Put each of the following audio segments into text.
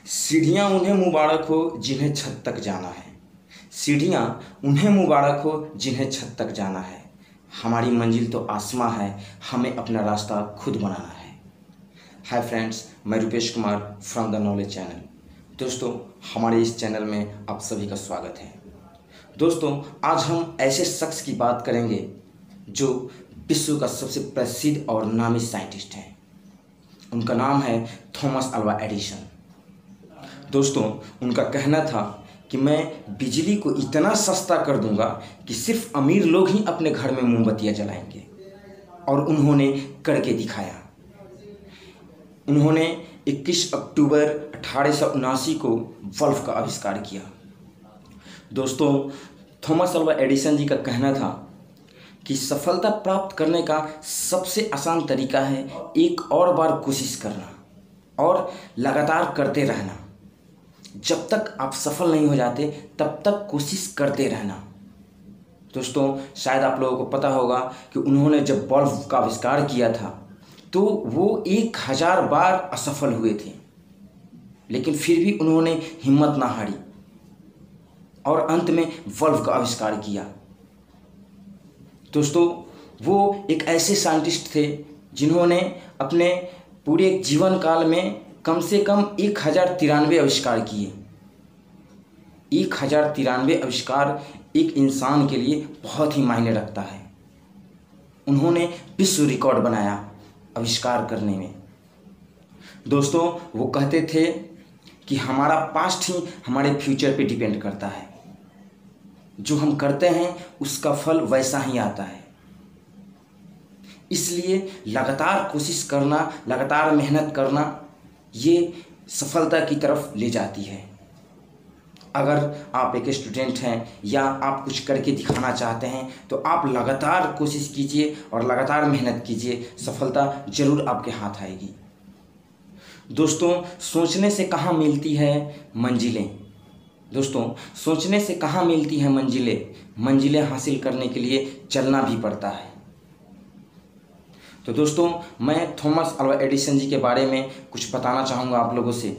सीढ़ियाँ उन्हें मुबारक हो जिन्हें छत तक जाना है। सीढ़ियाँ उन्हें मुबारक हो जिन्हें छत तक जाना है। हमारी मंजिल तो आसमां है, हमें अपना रास्ता खुद बनाना है। हाय फ्रेंड्स, मैं Rupesh Kumar from the knowledge channel. दोस्तों, हमारे इस चैनल में आप सभी का स्वागत है। दोस्तों, आज हम ऐसे शख्स की बात करेंगे जो विश्व का सबसे प्रसिद्ध और नामी साइंटिस्ट हैं। उनका नाम है थॉमस अल्वा एडिसन। दोस्तों, उनका कहना था कि मैं बिजली को इतना सस्ता कर दूंगा कि सिर्फ अमीर लोग ही अपने घर में मोमबत्तियां जलाएंगे, और उन्होंने करके दिखाया। उन्होंने 21 अक्टूबर 1879 को बल्ब का आविष्कार किया। दोस्तों, थॉमस अल्वा एडिसन जी का कहना था कि सफलता प्राप्त करने का सबसे आसान तरीका है एक और बार कोशिश करना और लगातार करते रहना। जब तक आप सफल नहीं हो जाते तब तक कोशिश करते रहना। दोस्तों, शायद आप लोगों को पता होगा कि उन्होंने जब बल्ब का आविष्कार किया था तो वो 1000 बार असफल हुए थे, लेकिन फिर भी उन्होंने हिम्मत ना हारी और अंत में बल्ब का आविष्कार किया। दोस्तों, वो एक ऐसे साइंटिस्ट थे जिन्होंने अपने पूरे जीवन काल में कम से कम 1093 आविष्कार किए। 1093 आविष्कार एक इंसान के लिए बहुत ही मायने रखता है। उन्होंने विश्व रिकॉर्ड बनाया आविष्कार करने में। दोस्तों, वो कहते थे कि हमारा पास्ट ही हमारे फ्यूचर पे डिपेंड करता है। जो हम करते हैं उसका फल वैसा ही आता है। इसलिए लगातार कोशिश करना, लगातार मेहनत करना, ये सफलता की तरफ ले जाती है। अगर आप एक स्टूडेंट हैं या आप कुछ करके दिखाना चाहते हैं तो आप लगातार कोशिश कीजिए और लगातार मेहनत कीजिए, सफलता जरूर आपके हाथ आएगी। दोस्तों, सोचने से कहाँ मिलती है मंजिलें। दोस्तों, सोचने से कहाँ मिलती है मंजिलें। मंजिलें हासिल करने के लिए चलना भी पड़ता है। तो दोस्तों, मैं थॉमस अल्वा एडिसन जी के बारे में कुछ बताना चाहूँगा आप लोगों से।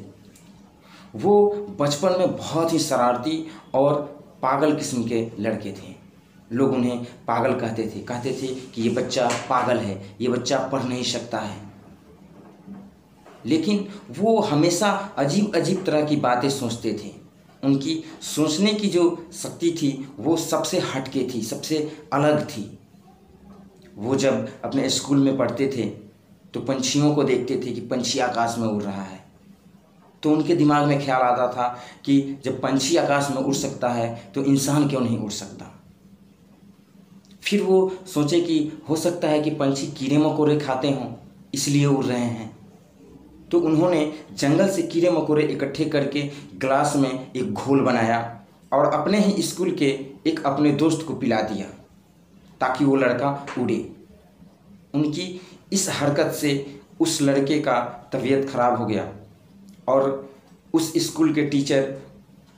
वो बचपन में बहुत ही शरारती और पागल किस्म के लड़के थे। लोग उन्हें पागल कहते थे कि ये बच्चा पागल है, ये बच्चा पढ़ नहीं सकता है। लेकिन वो हमेशा अजीब अजीब तरह की बातें सोचते थे। उनकी सोचने की जो शक्ति थी वो सबसे हटके थी, सबसे अलग थी। वो जब अपने स्कूल में पढ़ते थे तो पंछियों को देखते थे कि पंछी आकाश में उड़ रहा है, तो उनके दिमाग में ख्याल आता था कि जब पंछी आकाश में उड़ सकता है तो इंसान क्यों नहीं उड़ सकता। फिर वो सोचे कि हो सकता है कि पंछी कीड़े मकोड़े खाते हों, इसलिए उड़ रहे हैं। तो उन्होंने जंगल से कीड़े मकोड़े इकट्ठे करके ग्लास में एक घोल बनाया और अपने ही स्कूल के एक अपने दोस्त को पिला दिया ताकि वो लड़का उड़े। उनकी इस हरकत से उस लड़के का तबीयत खराब हो गया और उस स्कूल के टीचर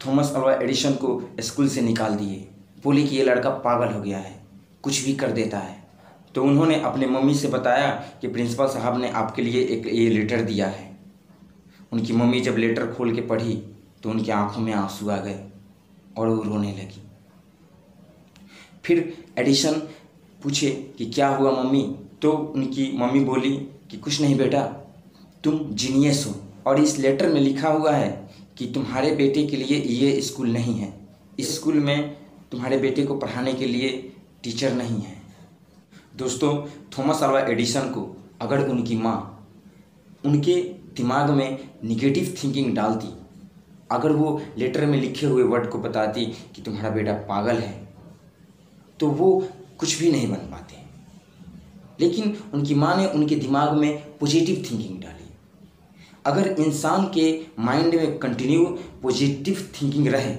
थॉमस अल्वा एडिसन को स्कूल से निकाल दिए। बोले कि ये लड़का पागल हो गया है, कुछ भी कर देता है। तो उन्होंने अपने मम्मी से बताया कि प्रिंसिपल साहब ने आपके लिए एक ये लेटर दिया है। उनकी मम्मी जब लेटर खोल के पढ़ी तो उनकी आंखों में आंसू आ गए और वो रोने लगी। फिर एडिसन पूछे कि क्या हुआ मम्मी, तो उनकी मम्मी बोली कि कुछ नहीं बेटा, तुम जीनियस हो और इस लेटर में लिखा हुआ है कि तुम्हारे बेटे के लिए ये स्कूल नहीं है, इस स्कूल में तुम्हारे बेटे को पढ़ाने के लिए टीचर नहीं है। दोस्तों, थॉमस अल्वा एडिसन को अगर उनकी माँ उनके दिमाग में निगेटिव थिंकिंग डालती, अगर वो लेटर में लिखे हुए वर्ड को बताती कि तुम्हारा बेटा पागल है, तो वो कुछ भी नहीं बन पाते। लेकिन उनकी माँ ने उनके दिमाग में पॉजिटिव थिंकिंग डाली। अगर इंसान के माइंड में कंटिन्यू पॉजिटिव थिंकिंग रहे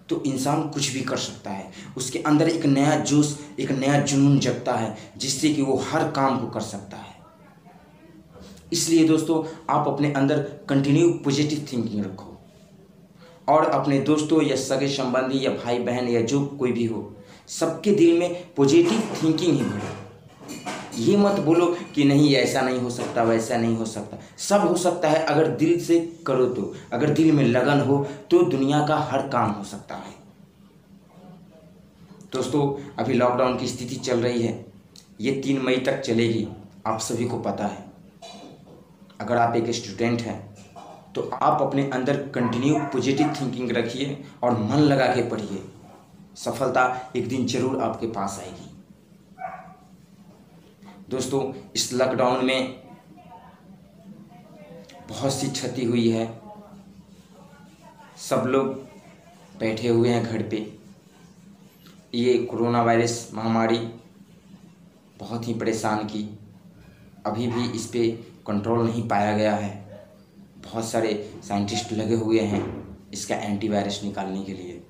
तो इंसान कुछ भी कर सकता है। उसके अंदर एक नया जोश, एक नया जुनून जगता है जिससे कि वो हर काम को कर सकता है। इसलिए दोस्तों आप अपने अंदर कंटिन्यू पॉजिटिव थिंकिंग रखो और अपने दोस्तों या सगे संबंधी या भाई बहन या जो कोई भी हो, सबके दिल में पॉजिटिव थिंकिंग ही भरो। ये मत बोलो कि नहीं ऐसा नहीं हो सकता, वैसा नहीं हो सकता। सब हो सकता है अगर दिल से करो तो, अगर दिल में लगन हो तो दुनिया का हर काम हो सकता है। दोस्तों अभी लॉकडाउन की स्थिति चल रही है, ये 3 मई तक चलेगी, आप सभी को पता है। अगर आप एक स्टूडेंट हैं तो आप अपने अंदर कंटिन्यू पॉजिटिव थिंकिंग रखिए और मन लगा के पढ़िए। सफलता एक दिन जरूर आपके पास आएगी। दोस्तों इस लॉकडाउन में बहुत सी क्षति हुई है, सब लोग बैठे हुए हैं घर पे। ये कोरोना वायरस महामारी बहुत ही परेशान की, अभी भी इस पे कंट्रोल नहीं पाया गया है। बहुत सारे साइंटिस्ट लगे हुए हैं इसका एंटीवायरस निकालने के लिए।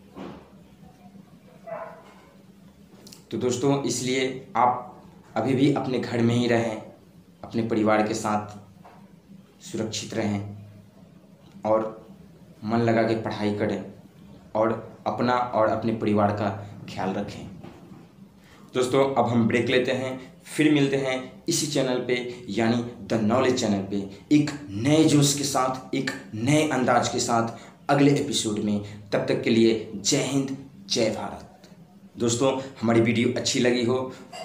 तो दोस्तों इसलिए आप अभी भी अपने घर में ही रहें, अपने परिवार के साथ सुरक्षित रहें और मन लगा के पढ़ाई करें और अपना और अपने परिवार का ख्याल रखें। दोस्तों अब हम ब्रेक लेते हैं, फिर मिलते हैं इसी चैनल पे यानी द नॉलेज चैनल पे एक नए जोश के साथ, एक नए अंदाज के साथ अगले एपिसोड में। तब तक के लिए जय हिंद, जय भारत। दोस्तों हमारी वीडियो अच्छी लगी हो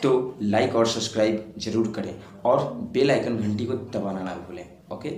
तो लाइक और सब्सक्राइब जरूर करें और बेल आइकन घंटी को दबाना ना भूलें। ओके।